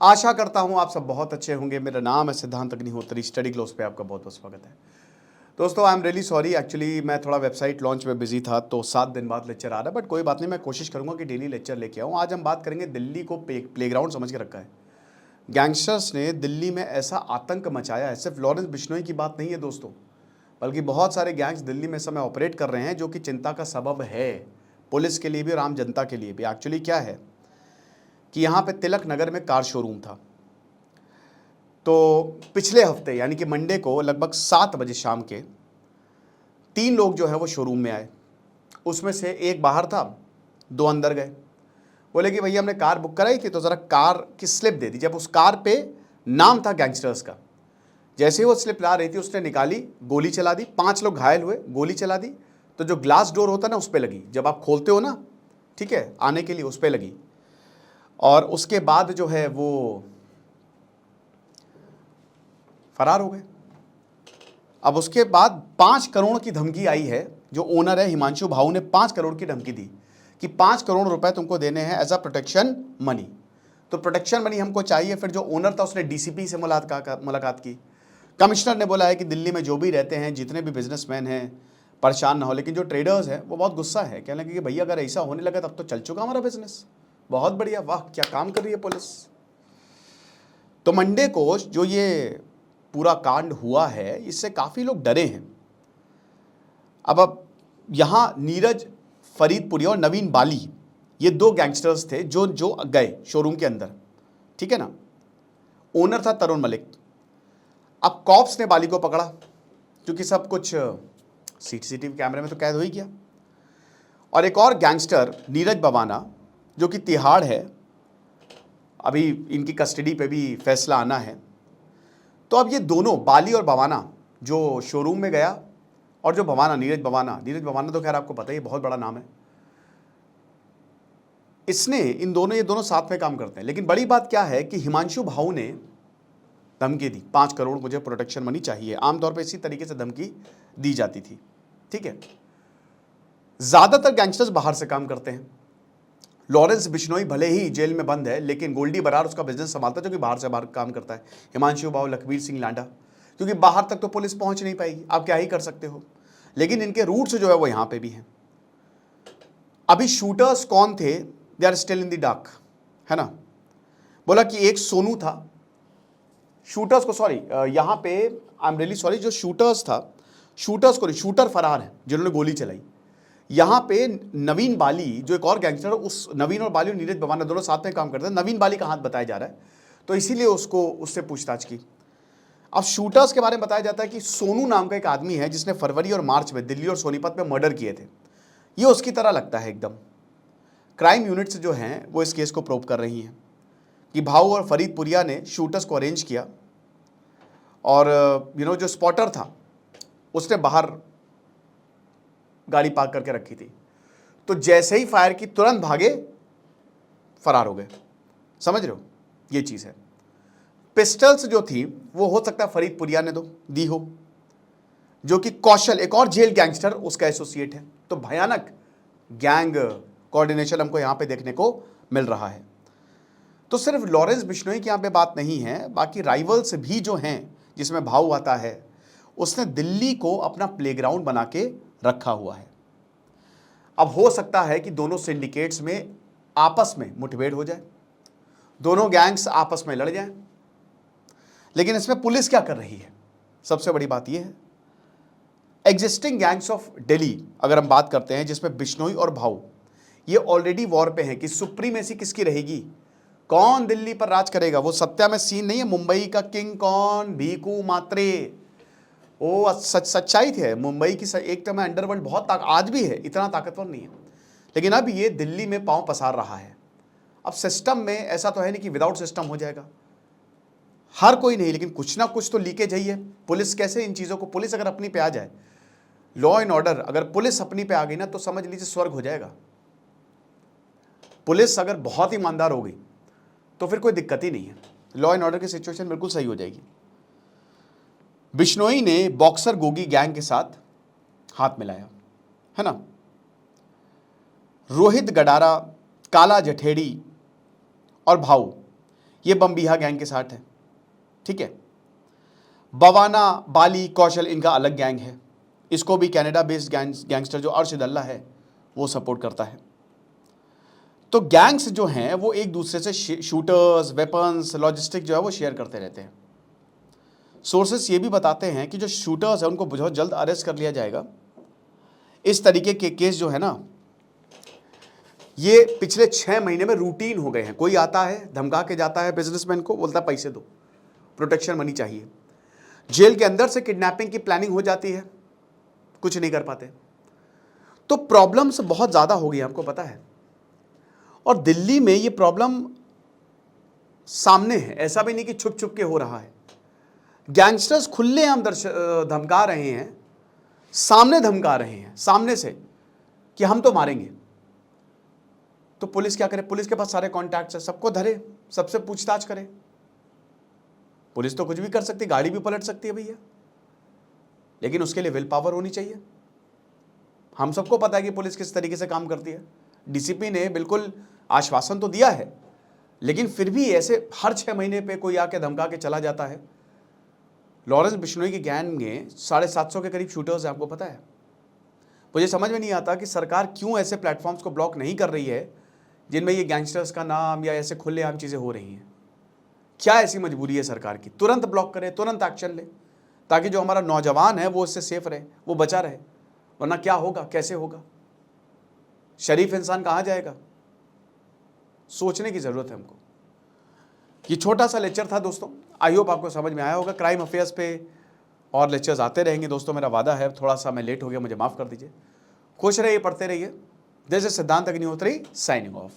आशा करता हूं आप सब बहुत अच्छे होंगे। मेरा नाम है सिद्धांत अग्निहोत्री। स्टडी क्लोज पे आपका बहुत बहुत स्वागत है। दोस्तों I am really sorry, actually मैं थोड़ा वेबसाइट लॉन्च में बिजी था तो 7 दिन बाद लेक्चर आ रहा है, बट कोई बात नहीं, मैं कोशिश करूंगा कि डेली लेक्चर लेके आऊँ। आज हम बात करेंगे, दिल्ली को प्लेग्राउंड समझ के रखा है। गैंगस्टर्स ने दिल्ली में ऐसा आतंक मचाया है, सिर्फ लॉरेंस बिश्नोई की बात नहीं है दोस्तों, बल्कि बहुत सारे गैंग्स दिल्ली में समय ऑपरेट कर रहे हैं, जो कि चिंता का सबब है पुलिस के लिए भी और आम जनता के लिए भी। एक्चुअली क्या है कि यहाँ पे तिलक नगर में कार शोरूम था, तो पिछले हफ्ते यानी कि मंडे को लगभग 7 बजे शाम के 3 लोग जो है वो शोरूम में आए। उसमें से एक बाहर था, 2 अंदर गए। बोले कि भैया हमने कार बुक कराई थी तो ज़रा कार की स्लिप दे दी। जब उस कार पे नाम था गैंगस्टर्स का, जैसे ही वो स्लिप ला रही थी उसने निकाली, गोली चला दी। 5 लोग घायल हुए, गोली चला दी तो जो ग्लास डोर होता है ना उस पर लगी, जब आप खोलते हो ना, ठीक है, आने के लिए उस पर लगी। और उसके बाद जो है वो फरार हो गए। अब उसके बाद 5 करोड़ की धमकी आई है। जो ओनर है हिमांशु भाऊ ने 5 करोड़ की धमकी दी कि 5 करोड़ रुपए तुमको देने हैं एज अ प्रोटेक्शन मनी। तो प्रोटेक्शन मनी हमको चाहिए। फिर जो ओनर था उसने डीसीपी से मुलाकात की। कमिश्नर ने बोला है कि दिल्ली में जो भी रहते हैं, जितने भी बिजनेसमैन हैं, परेशान ना हो। लेकिन जो ट्रेडर्स हैं वो बहुत गुस्सा है, कहने लगे कि भैया अगर ऐसा होने लगा तब तो चल चुका हमारा बिजनेस। बहुत बढ़िया, वाह क्या काम कर रही है पुलिस। तो मंडे को जो ये पूरा कांड हुआ है, इससे काफ़ी लोग डरे हैं। अब यहाँ नीरज फरीदपुरी और नवीन बाली, ये 2 गैंगस्टर्स थे जो गए शोरूम के अंदर, ठीक है ना। ओनर था तरुण मलिक। अब कॉप्स ने बाली को पकड़ा क्योंकि सब कुछ सीसीटीवी कैमरे में तो कैद हो ही गया। और एक और गैंगस्टर नीरज बवाना, जो कि तिहाड़ है, अभी इनकी कस्टडी पे भी फैसला आना है। तो अब ये दोनों, बाली और बवाना, जो शोरूम में गया, और जो बवाना, नीरज बवाना तो खैर आपको पता ही, बहुत बड़ा नाम है। इसने ये दोनों साथ में काम करते हैं। लेकिन बड़ी बात क्या है कि हिमांशु भाऊ ने धमकी दी, 5 करोड़ मुझे प्रोटेक्शन मनी चाहिए। आमतौर पर इसी तरीके से धमकी दी जाती थी, ठीक है। ज्यादातर गैंगस्टर्स बाहर से काम करते हैं। लॉरेंस बिश्नोई भले ही जेल में बंद है, लेकिन गोल्डी बरार उसका बिजनेस संभालता है, जो कि बाहर से बाहर काम करता है। हिमांशु भाऊ, लखबीर सिंह लांडा, क्योंकि बाहर तक तो पुलिस पहुंच नहीं पाएगी, आप क्या ही कर सकते हो। लेकिन इनके रूट्स जो है वो यहां पे भी हैं। अभी शूटर्स कौन थे, they are still in the dark, है ना। बोला कि एक सोनू था। शूटर्स को, सॉरी, यहां पे आई एम रियली सॉरी, जो शूटर्स था, शूटर्स को, शूटर फरार है जिन्होंने गोली चलाई। यहां पे नवीन बाली, जो एक और गैंगस्टर, उस नवीन और बाली और नीरज बवाना दोनों साथ में काम करते हैं। नवीन बाली का हाथ बताया जा रहा है, तो इसीलिए उससे पूछताछ की। अब शूटर्स के बारे में बताया जाता है कि सोनू नाम का एक आदमी है जिसने फरवरी और मार्च में दिल्ली और सोनीपत में मर्डर किए थे। ये उसकी तरह लगता है एकदम। क्राइम यूनिट्स जो हैं वो इस केस को प्रोब कर रही हैं कि भाऊ और फरीदपुरिया ने शूटर्स को अरेंज किया, और जो स्पॉटर था उसने बाहर गाड़ी पार्क करके रखी थी, तो जैसे ही फायर की तुरंत भागे, फरार हो गए। समझ रहे हो, ये चीज है। पिस्टल्स जो थी वो हो सकता है फरीदपुरिया ने दी हो, जो कि कौशल, एक और जेल गैंगस्टर, उसका एसोसिएट है। तो भयानक गैंग कोऑर्डिनेशन हमको यहां पे देखने को मिल रहा है। तो सिर्फ लॉरेंस बिश्नोई की यहां पे बात नहीं है, बाकी राइवल्स भी जो हैं, जिसमें भाऊ आता है, उसने दिल्ली को अपना प्लेग्राउंड बना के रखा हुआ है। अब हो सकता है कि दोनों सिंडिकेट्स में आपस में मुठभेड़ हो जाए, दोनों गैंग्स आपस में लड़ जाएं। लेकिन इसमें पुलिस क्या कर रही है, सबसे बड़ी बात यह है। एग्जिस्टिंग गैंग्स ऑफ दिल्ली अगर हम बात करते हैं, जिसमें बिश्नोई और भाऊ, ये ऑलरेडी वॉर पे हैं कि सुप्रीमेसी किसकी रहेगी, कौन दिल्ली पर राज करेगा। वो सत्या में सीन नहीं है, मुंबई का किंग कौन, भीकू मात्रे। वो सच्चाई थी, मुंबई की एक टाइम अंडरवर्ल्ड बहुत आज भी है, इतना ताकतवर नहीं है, लेकिन अब ये दिल्ली में पांव पसार रहा है। अब सिस्टम में ऐसा तो है नहीं कि विदाउट सिस्टम हो जाएगा, हर कोई नहीं, लेकिन कुछ ना कुछ तो लीकेज है। पुलिस कैसे इन चीज़ों को, पुलिस अगर अपनी पे आ जाए, लॉ एंड ऑर्डर, अगर पुलिस अपनी पे आ गई ना तो समझ लीजिए स्वर्ग हो जाएगा। पुलिस अगर बहुत ईमानदार हो गई तो फिर कोई दिक्कत ही नहीं है, लॉ एंड ऑर्डर की सिचुएशन बिल्कुल सही हो जाएगी। बिश्नोई ने बॉक्सर गोगी गैंग के साथ हाथ मिलाया, है ना। रोहित गडारा, काला जठेड़ी और भाऊ, ये बम्बिहा गैंग के साथ है, ठीक है। बवाना, बाली, कौशल इनका अलग गैंग है। इसको भी कनाडा बेस्ड गैंगस्टर जो अर्शद अल्लाह है वो सपोर्ट करता है। तो गैंग्स जो हैं वो एक दूसरे से शूटर्स, वेपन्स, लॉजिस्टिक जो है वो शेयर करते रहते हैं। सोर्सेस ये भी बताते हैं कि जो शूटर्स हैं उनको बहुत जल्द अरेस्ट कर लिया जाएगा। इस तरीके के केस जो है ना, ये पिछले 6 महीने में रूटीन हो गए हैं। कोई आता है, धमका के जाता है बिजनेसमैन को, बोलता है पैसे दो, प्रोटेक्शन मनी चाहिए। जेल के अंदर से किडनैपिंग की प्लानिंग हो जाती है, कुछ नहीं कर पाते। तो प्रॉब्लम्स बहुत ज़्यादा हो गई, आपको पता है। और दिल्ली में ये प्रॉब्लम सामने है, ऐसा भी नहीं कि छुप छुप के हो रहा है। गैंगस्टर्स खुलेआम धमका रहे हैं, सामने धमका रहे हैं, सामने से कि हम तो मारेंगे। तो पुलिस क्या करे? पुलिस के पास सारे कॉन्टैक्ट्स है, सबको धरे, सबसे पूछताछ करे। पुलिस तो कुछ भी कर सकती है, गाड़ी भी पलट सकती है भैया, लेकिन उसके लिए विल पावर होनी चाहिए। हम सबको पता है कि पुलिस किस तरीके से काम करती है। डीसीपी ने बिल्कुल आश्वासन तो दिया है, लेकिन फिर भी ऐसे हर 6 महीने पे कोई आके धमका के चला जाता है। लॉरेंस बिश्नोई की गैंग में 750 के करीब शूटर्स हैं, आपको पता है। मुझे समझ में नहीं आता कि सरकार क्यों ऐसे प्लेटफॉर्म्स को ब्लॉक नहीं कर रही है जिनमें ये गैंगस्टर्स का नाम या ऐसे खुलेआम चीज़ें हो रही हैं। क्या ऐसी मजबूरी है सरकार की? तुरंत ब्लॉक करे, तुरंत एक्शन ले, ताकि जो हमारा नौजवान है वो इससे सेफ रहे, वो बचा रहे। वरना क्या होगा, कैसे होगा? शरीफ इंसान कहाँ जाएगा? सोचने की ज़रूरत है हमको। ये छोटा सा लेक्चर था दोस्तों, आई होप आपको समझ में आया होगा। क्राइम अफेयर्स पे और लेक्चर्स आते रहेंगे दोस्तों, मेरा वादा है। थोड़ा सा मैं लेट हो गया, मुझे माफ़ कर दीजिए। खुश रहिए, पढ़ते रहिए। दिस इज सिद्धांत अग्निहोत्री साइनिंग ऑफ।